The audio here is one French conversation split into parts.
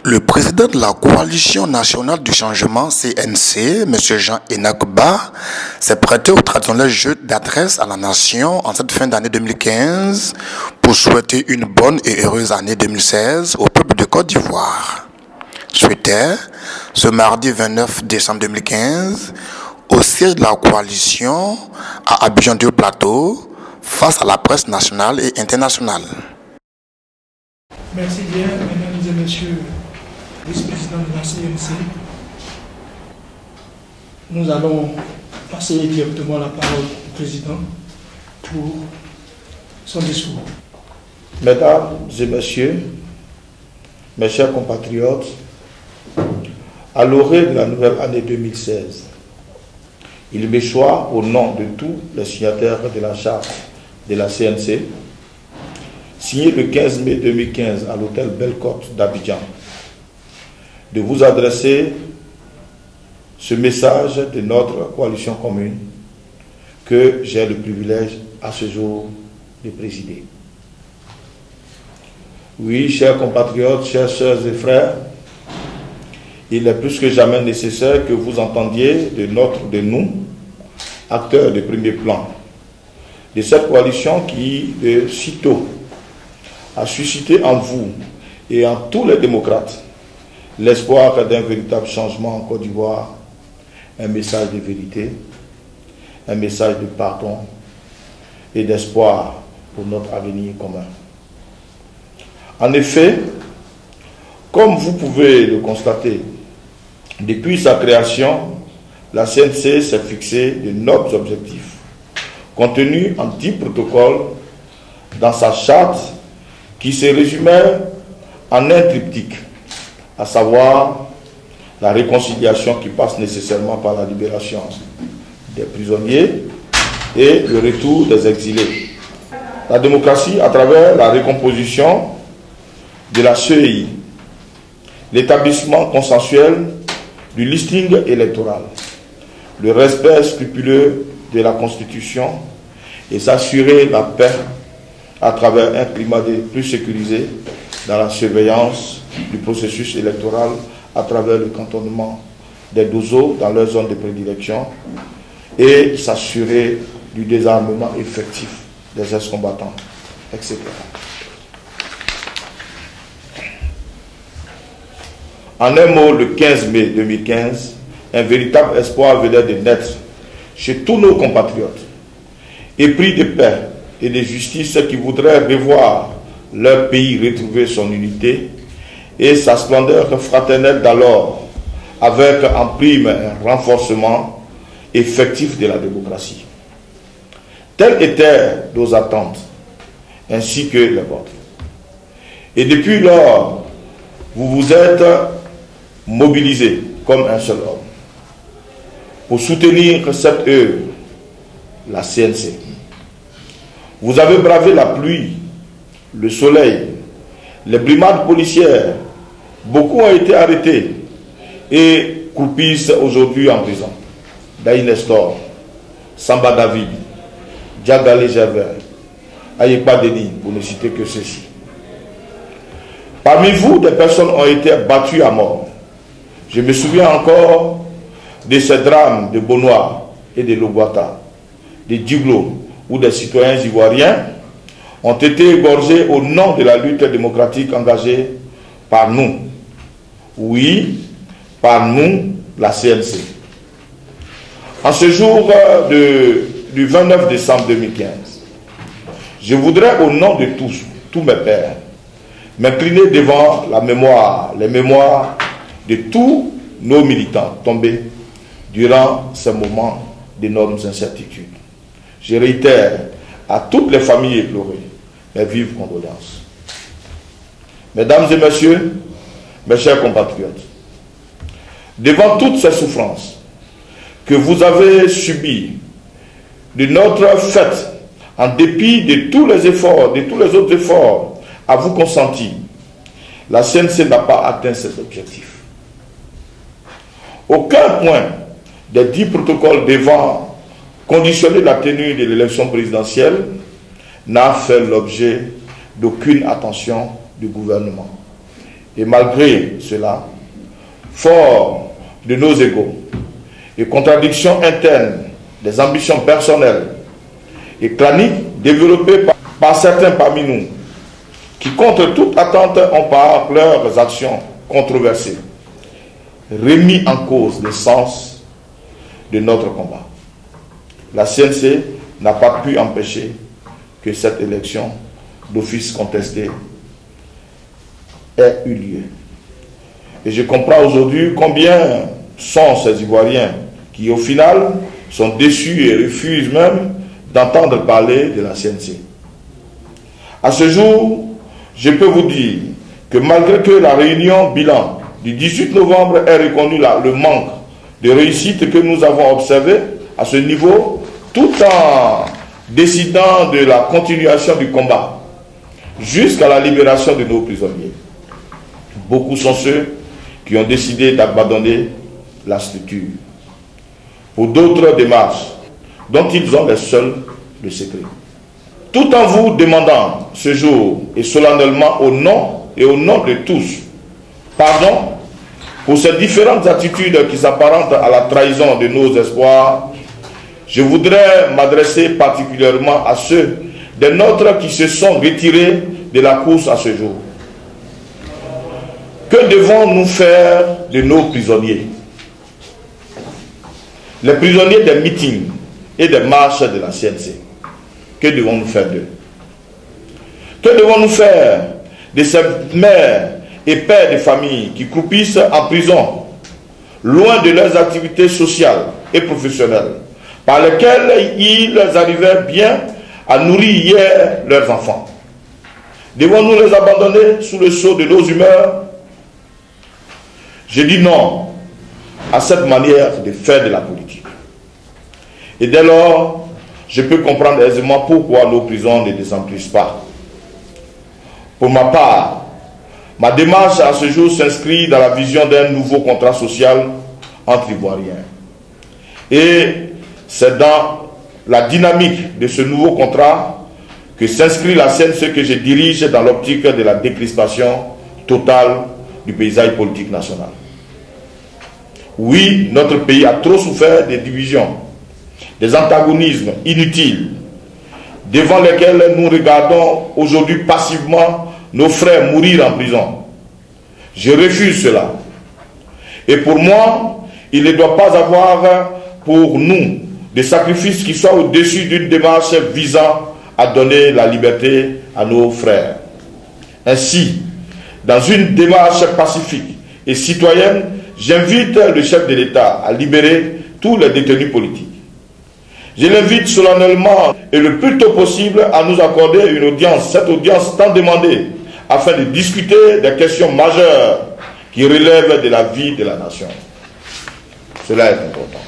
Le président de la Coalition nationale du changement CNC, M. Jean Enakba, s'est prêté au traditionnel jeu d'adresse à la nation en cette fin d'année 2015 pour souhaiter une bonne et heureuse année 2016 au peuple de Côte d'Ivoire. C'était ce mardi 29 décembre 2015 au siège de la coalition à Abidjan-2-Plateau face à la presse nationale et internationale. Merci bien, mesdames et messieurs, vice-président de la CNC. Nous allons passer directement la parole au président pour son discours. Mesdames et messieurs, mes chers compatriotes, à l'orée de la nouvelle année 2016, il m'échoit au nom de tous les signataires de la charte de la CNC, signée le 15 mai 2015 à l'hôtel Belle-Côte d'Abidjan, de vous adresser ce message de notre coalition commune que j'ai le privilège à ce jour de présider. Oui, chers compatriotes, chers sœurs et frères, il est plus que jamais nécessaire que vous entendiez de nous, acteurs de premier plan, de cette coalition qui, de sitôt, a suscité en vous et en tous les démocrates l'espoir d'un véritable changement en Côte d'Ivoire, un message de vérité, un message de pardon et d'espoir pour notre avenir commun. En effet, comme vous pouvez le constater, depuis sa création, la CNC s'est fixé de nobles objectifs, contenus en 10 protocoles dans sa charte qui se résumait en un triptyque, à savoir la réconciliation qui passe nécessairement par la libération des prisonniers et le retour des exilés. La démocratie à travers la récomposition de la CEI, l'établissement consensuel du listing électoral, le respect scrupuleux de la Constitution et s'assurer la paix à travers un climat plus sécurisé dans la surveillance du processus électoral à travers le cantonnement des DOSO dans leur zone de prédilection et s'assurer du désarmement effectif des ex-combattants, etc. En un mot, le 15 mai 2015, un véritable espoir venait de naître chez tous nos compatriotes, épris de paix et de justice qui voudraient revoir leur pays retrouver son unité et sa splendeur fraternelle d'alors, avec en prime un renforcement effectif de la démocratie. Telles étaient nos attentes, ainsi que les vôtres. Et depuis lors, vous vous êtes mobilisés comme un seul homme pour soutenir cette œuvre, la CNC. Vous avez bravé la pluie, le soleil, les brimades policières. Beaucoup ont été arrêtés et croupissent aujourd'hui en prison. Daï Nestor, Samba David, Diagalé Gervais, Ayekba Denis, pour ne citer que ceci. Parmi vous, des personnes ont été battues à mort. Je me souviens encore de ces drames de Bonoir et de Lobouata, de Djiglo, où des citoyens ivoiriens ont été égorgés au nom de la lutte démocratique engagée par nous. Oui, par nous, la CNC. En ce jour du 29 décembre 2015, je voudrais, au nom de tous mes pères, m'incliner devant les mémoires de tous nos militants tombés durant ces moments d'énormes incertitudes. Je réitère à toutes les familles éplorées mes vives condoléances. Mesdames et messieurs, mes chers compatriotes, devant toutes ces souffrances que vous avez subies de notre fête, en dépit de tous les efforts, de tous les autres efforts à vous consentis, la CNC n'a pas atteint ses objectifs. Aucun point des 10 protocoles devant conditionner la tenue de l'élection présidentielle n'a fait l'objet d'aucune attention du gouvernement. Et malgré cela, fort de nos égos et contradictions internes, des ambitions personnelles et claniques développées par certains parmi nous, qui contre toute attente ont par leurs actions controversées remis en cause le sens de notre combat. La CNC n'a pas pu empêcher que cette élection d'office contestée ait eu lieu. Et je comprends aujourd'hui combien sont ces Ivoiriens qui au final sont déçus et refusent même d'entendre parler de la CNC. À ce jour, je peux vous dire que malgré que la réunion bilan du 18 novembre ait reconnu le manque de réussite que nous avons observé à ce niveau, tout en décidant de la continuation du combat jusqu'à la libération de nos prisonniers, beaucoup sont ceux qui ont décidé d'abandonner la structure pour d'autres démarches dont ils ont les seuls le secret. Tout en vous demandant ce jour et solennellement au nom de tous, pardon pour ces différentes attitudes qui s'apparentent à la trahison de nos espoirs, je voudrais m'adresser particulièrement à ceux des nôtres qui se sont retirés de la course à ce jour. Que devons-nous faire de nos prisonniers? Les prisonniers des meetings et des marches de la CNC. Que devons-nous faire d'eux? Que devons-nous faire de ces mères et pères de famille qui croupissent en prison, loin de leurs activités sociales et professionnelles, par lesquelles ils arrivaient bien à nourrir leurs enfants? Devons-nous les abandonner sous le sceau de nos humeurs? Je dis non à cette manière de faire de la politique. Et dès lors, je peux comprendre aisément pourquoi nos prisons ne désemplissent pas. Pour ma part, ma démarche à ce jour s'inscrit dans la vision d'un nouveau contrat social entre Ivoiriens. Et c'est dans la dynamique de ce nouveau contrat que s'inscrit la CNC que je dirige dans l'optique de la décrispation totale du paysage politique national. Oui, notre pays a trop souffert des divisions, des antagonismes inutiles, devant lesquels nous regardons aujourd'hui passivement nos frères mourir en prison. Je refuse cela. Et pour moi, il ne doit pas avoir pour nous des sacrifices qui soient au-dessus d'une démarche visant à donner la liberté à nos frères. Ainsi, dans une démarche pacifique et citoyenne, j'invite le chef de l'État à libérer tous les détenus politiques. Je l'invite solennellement et le plus tôt possible à nous accorder une audience, cette audience tant demandée, afin de discuter des questions majeures qui relèvent de la vie de la nation. Cela est important.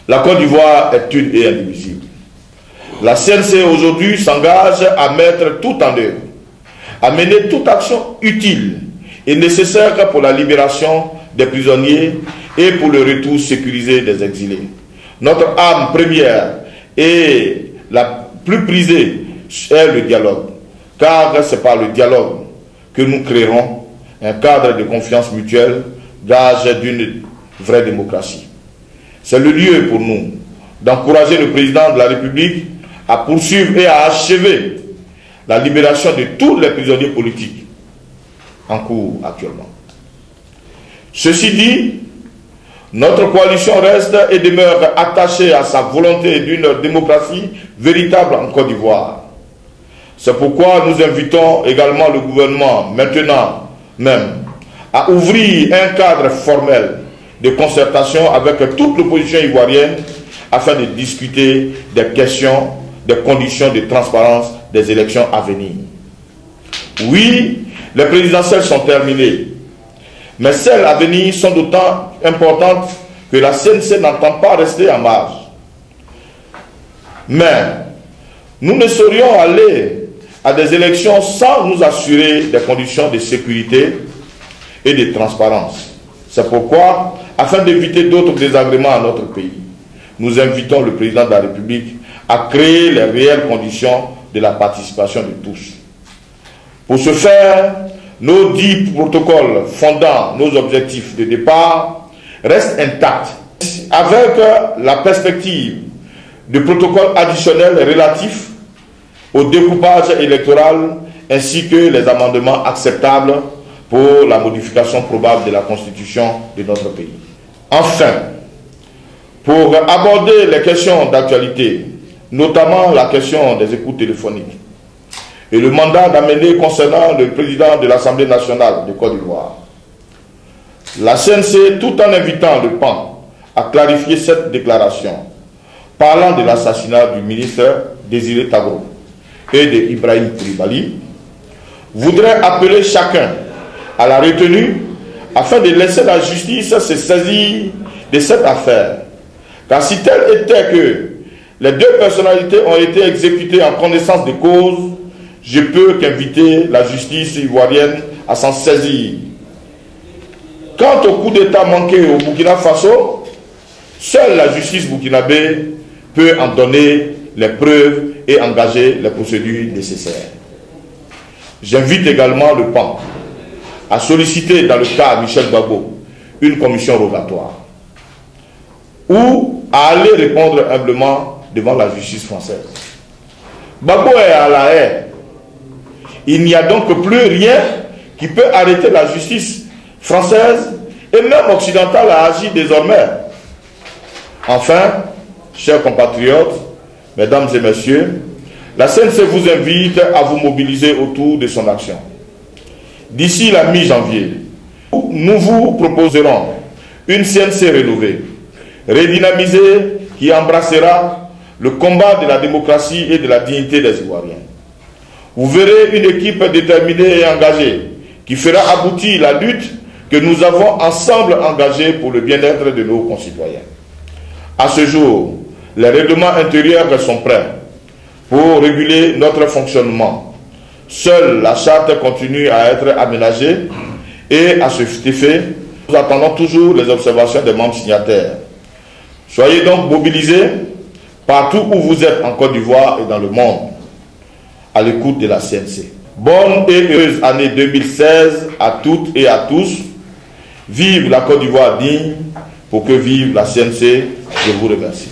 La Côte d'Ivoire est une et indivisible. La CNC aujourd'hui s'engage à mettre tout en œuvre, à mener toute action utile et nécessaire pour la libération des prisonniers et pour le retour sécurisé des exilés. Notre âme première et la plus prisée est le dialogue, car c'est par le dialogue que nous créerons un cadre de confiance mutuelle, gage d'une vraie démocratie. C'est le lieu pour nous d'encourager le président de la République à poursuivre et à achever la libération de tous les prisonniers politiques en cours actuellement. Ceci dit, notre coalition reste et demeure attachée à sa volonté d'une démocratie véritable en Côte d'Ivoire. C'est pourquoi nous invitons également le gouvernement, maintenant même, à ouvrir un cadre formel de concertation avec toute l'opposition ivoirienne afin de discuter des questions, des conditions de transparence des élections à venir. Oui, les présidentielles sont terminées, mais celles à venir sont d'autant importantes que la CNC n'entend pas rester en marge. Mais nous ne saurions aller à des élections sans nous assurer des conditions de sécurité et de transparence. C'est pourquoi, afin d'éviter d'autres désagréments à notre pays, nous invitons le président de la République à créer les réelles conditions de la participation de tous. Pour ce faire, nos 10 protocoles fondant nos objectifs de départ restent intacts, avec la perspective de protocoles additionnels relatifs au découpage électoral ainsi que les amendements acceptables pour la modification probable de la Constitution de notre pays. Enfin, pour aborder les questions d'actualité, notamment la question des écoutes téléphoniques et le mandat d'amener concernant le président de l'Assemblée nationale de Côte d'Ivoire, la CNC, tout en invitant le PAN à clarifier cette déclaration, parlant de l'assassinat du ministre Désiré Tagro et de Ibrahim Koulibaly, voudrait appeler chacun à la retenue afin de laisser la justice se saisir de cette affaire. Car si tel était que les deux personnalités ont été exécutées en connaissance de cause, je peux qu'inviter la justice ivoirienne à s'en saisir. Quant au coup d'État manqué au Burkina Faso, seule la justice burkinabé peut en donner les preuves et engager les procédures nécessaires. J'invite également le PAN à solliciter dans le cas Michel Gbagbo une commission rogatoire ou à aller répondre humblement devant la justice française. Gbagbo est à la haie. Il n'y a donc plus rien qui peut arrêter la justice française et même occidentale à agir désormais. Enfin, chers compatriotes, mesdames et messieurs, la CNC vous invite à vous mobiliser autour de son action. D'ici la mi-janvier, nous vous proposerons une CNC rénovée, redynamisée, qui embrassera le combat de la démocratie et de la dignité des Ivoiriens. Vous verrez une équipe déterminée et engagée qui fera aboutir la lutte que nous avons ensemble engagée pour le bien-être de nos concitoyens. À ce jour, les règlements intérieurs sont prêts pour réguler notre fonctionnement. Seule la charte continue à être aménagée et à ce effet, nous attendons toujours les observations des membres signataires. Soyez donc mobilisés partout où vous êtes en Côte d'Ivoire et dans le monde, à l'écoute de la CNC. Bonne et heureuse année 2016 à toutes et à tous. Vive la Côte d'Ivoire digne, pour que vive la CNC. Je vous remercie.